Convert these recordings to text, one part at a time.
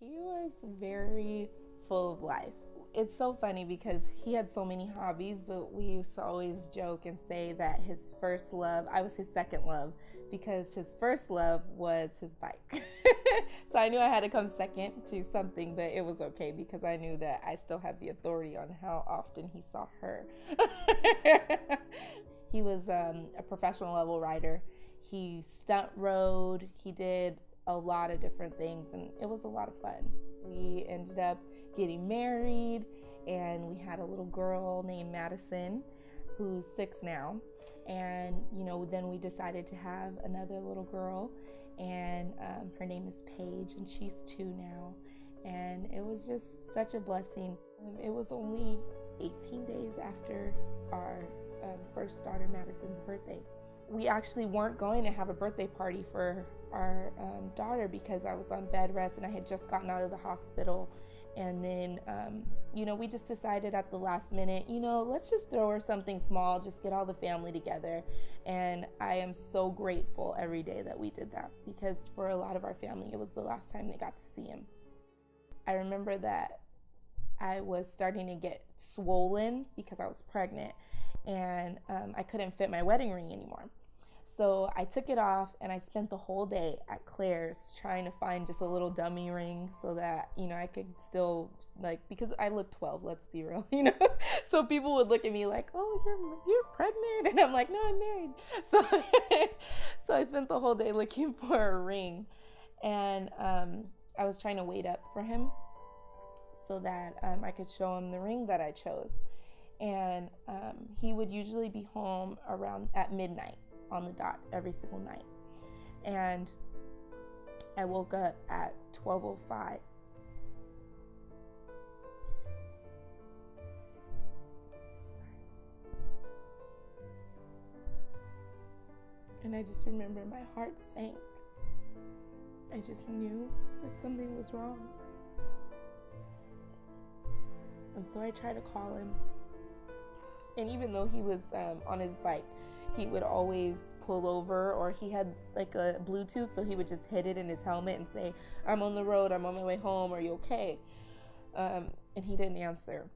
He was very full of life. It's so funny because he had so many hobbies, but we used to always joke and say that his first love, I was his second love, because his first love was his bike. So I knew I had to come second to something, but it was okay because I knew that I still had the authority on how often he saw her. He was a professional level rider. He stunt rode, he did a lot of different things, and it was a lot of fun. We ended up getting married, and we had a little girl named Madison who's 6 now. And then we decided to have another little girl, and her name is Paige, and she's 2 now. And it was just such a blessing. It was only 18 days after our first daughter Madison's birthday. We actually weren't going to have a birthday party for our daughter because I was on bed rest and I had just gotten out of the hospital. And then, we just decided at the last minute, let's just throw her something small, just get all the family together. And I am so grateful every day that we did that, because for a lot of our family, it was the last time they got to see him. I remember that I was starting to get swollen because I was pregnant, and I couldn't fit my wedding ring anymore. So I took it off, and I spent the whole day at Claire's trying to find just a little dummy ring so that, I could still, because I look 12, let's be real, So people would look at me like, oh, you're pregnant. And I'm like, no, I'm married. So, so I spent the whole day looking for a ring. And I was trying to wait up for him so that I could show him the ring that I chose. And he would usually be home at midnight on the dot every single night. And I woke up at 12:05. And I just remember my heart sank. I just knew that something was wrong. And so I tried to call him. And even though he was on his bike, he would always pull over, or he had like a Bluetooth, so he would just hit it in his helmet and say, I'm on the road, I'm on my way home, are you okay? And he didn't answer.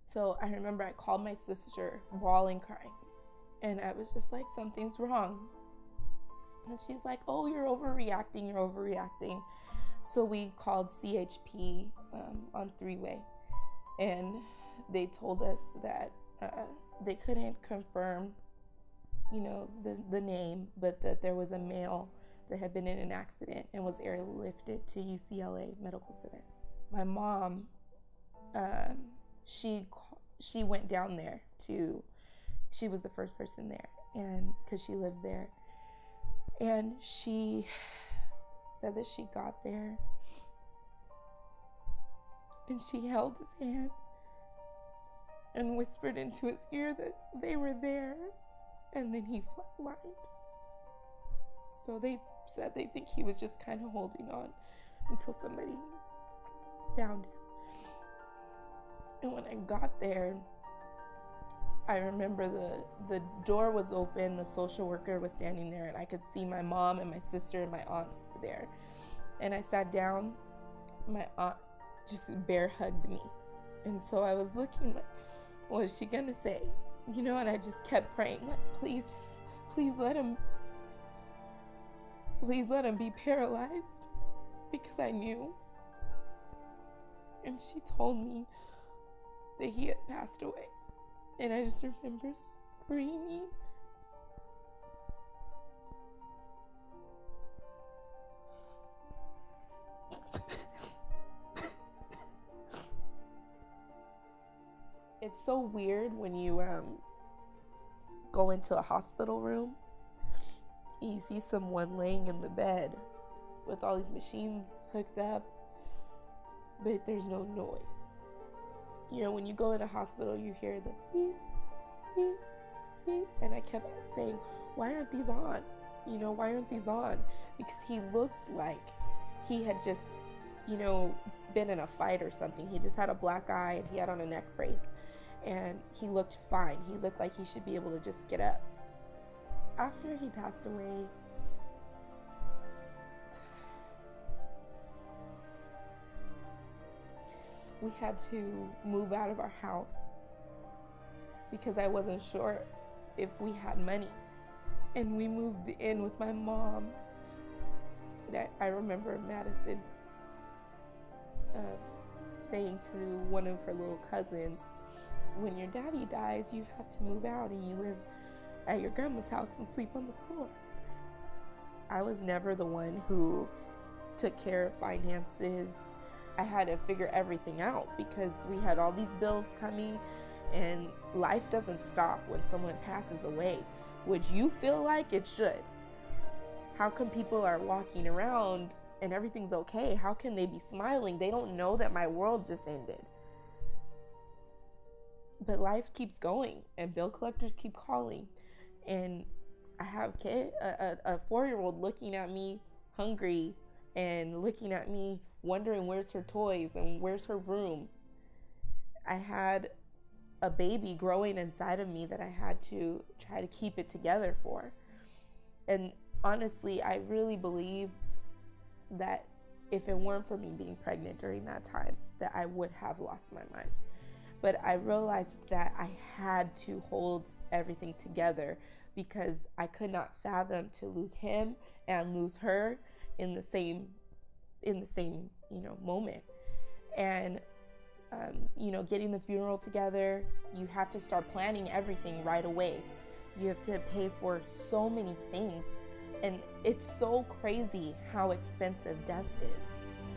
So I remember I called my sister, bawling, crying. And I was just like, something's wrong. And she's like, oh, you're overreacting. So we called CHP on 3-way. And they told us that they couldn't confirm, the name, but that there was a male that had been in an accident and was airlifted to UCLA Medical Center. My mom, she went down there she was the first person there, and because she lived there, and she said that she got there and she held his hand and whispered into his ear that they were there, and then he flatlined. So they said they think he was just kind of holding on until somebody found him. And when I got there, I remember the door was open, the social worker was standing there, and I could see my mom and my sister and my aunts there. And I sat down, my aunt just bear hugged me. And so I was looking like, what is she gonna say? And I just kept praying, like, please let him be paralyzed, because I knew. And she told me that he had passed away. And I just remember screaming. It's so weird when you go into a hospital room, you see someone laying in the bed with all these machines hooked up, but there's no noise. When you go in a hospital, you hear the beep, beep, beep, and I kept saying, why aren't these on? Why aren't these on? Because he looked like he had just, been in a fight or something. He just had a black eye, and he had on a neck brace, and he looked fine. He looked like he should be able to just get up. After he passed away, we had to move out of our house because I wasn't sure if we had money. And we moved in with my mom. And I remember Madison saying to one of her little cousins, when your daddy dies, you have to move out and you live at your grandma's house and sleep on the floor. I was never the one who took care of finances. I had to figure everything out because we had all these bills coming, and life doesn't stop when someone passes away, which you feel like it should. How come people are walking around and everything's okay? How can they be smiling? They don't know that my world just ended. But life keeps going, and bill collectors keep calling. And I have a 4-year-old looking at me hungry and looking at me wondering where's her toys and where's her room. I had a baby growing inside of me that I had to try to keep it together for. And honestly, I really believe that if it weren't for me being pregnant during that time, that I would have lost my mind. But I realized that I had to hold everything together because I could not fathom to lose him and lose her in the same moment. And getting the funeral together, you have to start planning everything right away. You have to pay for so many things, and it's so crazy how expensive death is.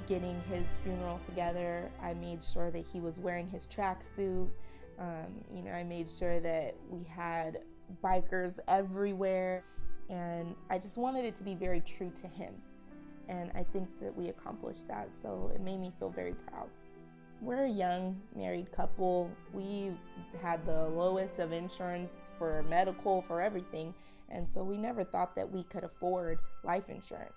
Getting his funeral together, I made sure that he was wearing his tracksuit. I made sure that we had bikers everywhere, and I just wanted it to be very true to him. And I think that we accomplished that, so it made me feel very proud. We're a young married couple. We had the lowest of insurance for medical, for everything, and so we never thought that we could afford life insurance.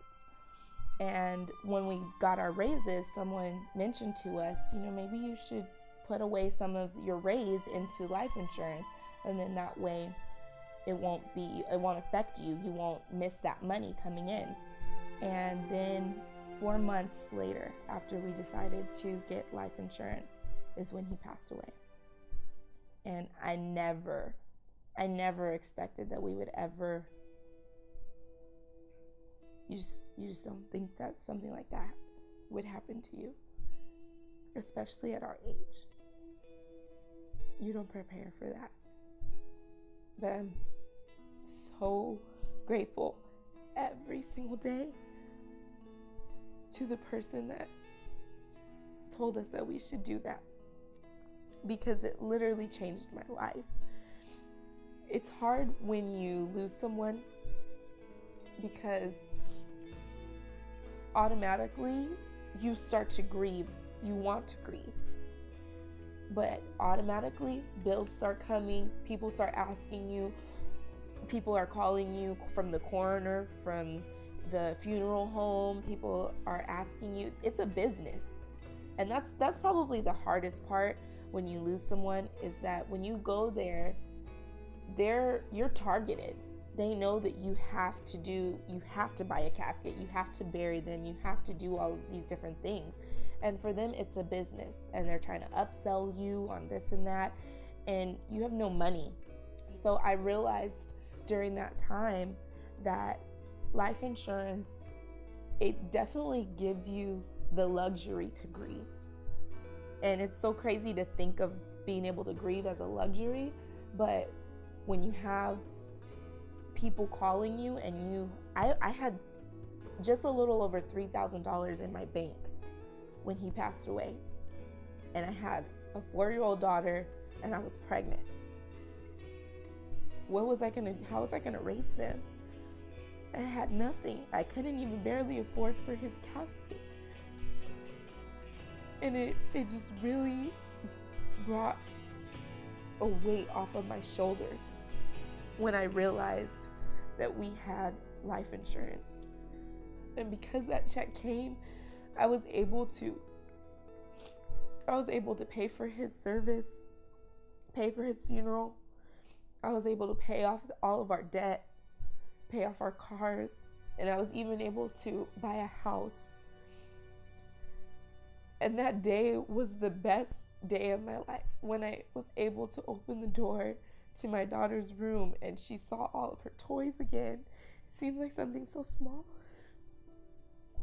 And when we got our raises, someone mentioned to us, maybe you should put away some of your raise into life insurance, and then that way it won't affect you. You won't miss that money coming in. And then 4 months later, after we decided to get life insurance, is when he passed away. And I never expected that we would ever. You just don't think that something like that would happen to you, especially at our age. You don't prepare for that. But I'm so grateful every single day to the person that told us that we should do that, because it literally changed my life. It's hard when you lose someone because automatically you start to grieve. You want to grieve. But automatically bills start coming. People start asking you. People are calling you from the coroner, from the funeral home. People are asking you. It's a business. And that's probably the hardest part when you lose someone, is that when you go there, you're targeted. They know that you have to buy a casket, you have to bury them, you have to do all of these different things. And for them, it's a business, and they're trying to upsell you on this and that, and you have no money. So I realized during that time that life insurance, it definitely gives you the luxury to grieve. And it's so crazy to think of being able to grieve as a luxury, but when you have people calling you, and I had just a little over $3,000 in my bank when he passed away, and I had a 4-year-old daughter, and I was pregnant. How was I gonna raise them? I had nothing. I couldn't even barely afford for his casket. And it just really brought a weight off of my shoulders when I realized that we had life insurance. And because that check came, I was able to pay for his service, pay for his funeral. I was able to pay off all of our debt, pay off our cars, and I was even able to buy a house. And that day was the best day of my life when I was able to open the door to my daughter's room and she saw all of her toys again. It seems like something so small,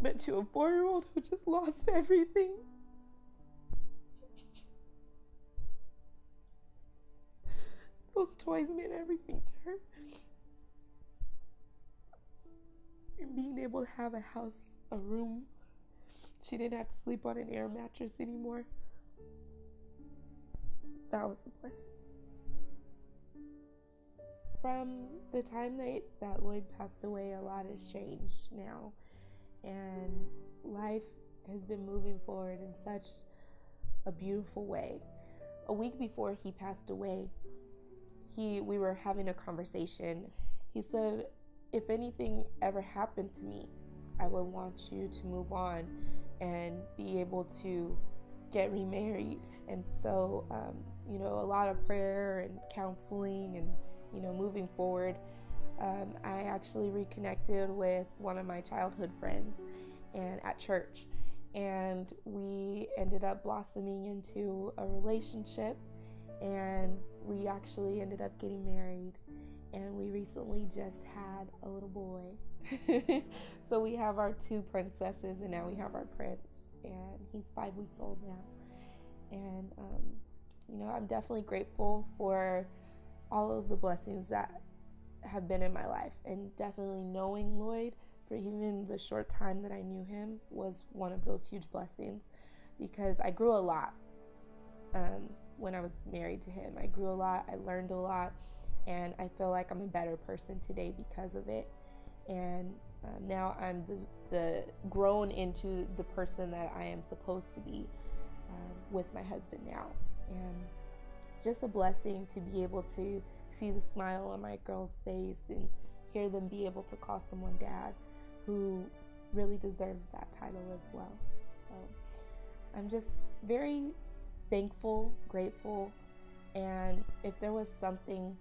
but to a 4-year-old who just lost everything, those toys meant everything to her. And being able to have a house, a room, she didn't have to sleep on an air mattress anymore. That was a blessing. From the time that Lloyd passed away, a lot has changed now. And life has been moving forward in such a beautiful way. A week before he passed away, we were having a conversation. He said, if anything ever happened to me, I would want you to move on and be able to get remarried. And so, a lot of prayer and counseling and, moving forward. I actually reconnected with one of my childhood friends and at church, and we ended up blossoming into a relationship, and we actually ended up getting married, and we recently just had a little boy. So we have our 2 princesses, and now we have our prince, and he's 5 weeks old now. And I'm definitely grateful for all of the blessings that have been in my life, and definitely knowing Lloyd for even the short time that I knew him was one of those huge blessings, because I grew a lot when I was married to him. I grew a lot, I learned a lot, and I feel like I'm a better person today because of it. And now I'm the grown into the person that I am supposed to be with my husband now. And it's just a blessing to be able to see the smile on my girl's face and hear them be able to call someone dad who really deserves that title as well. So I'm just very thankful, grateful, and if there was something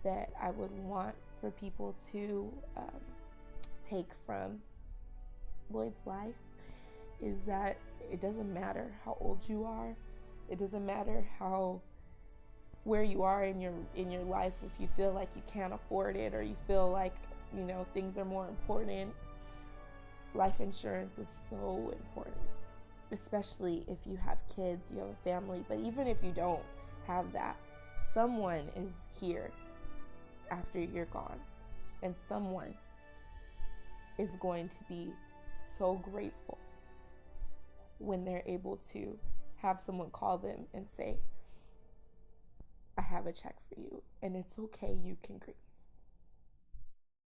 that I would want for people to take from Lloyd's life, is that it doesn't matter how old you are, it doesn't matter where you are in your life. If you feel like you can't afford it, or you feel like things are more important, life insurance is so important, especially if you have kids, you have a family. But even if you don't have that, someone is here after you're gone, and someone is going to be so grateful when they're able to have someone call them and say, I have a check for you, and it's okay, you can grieve.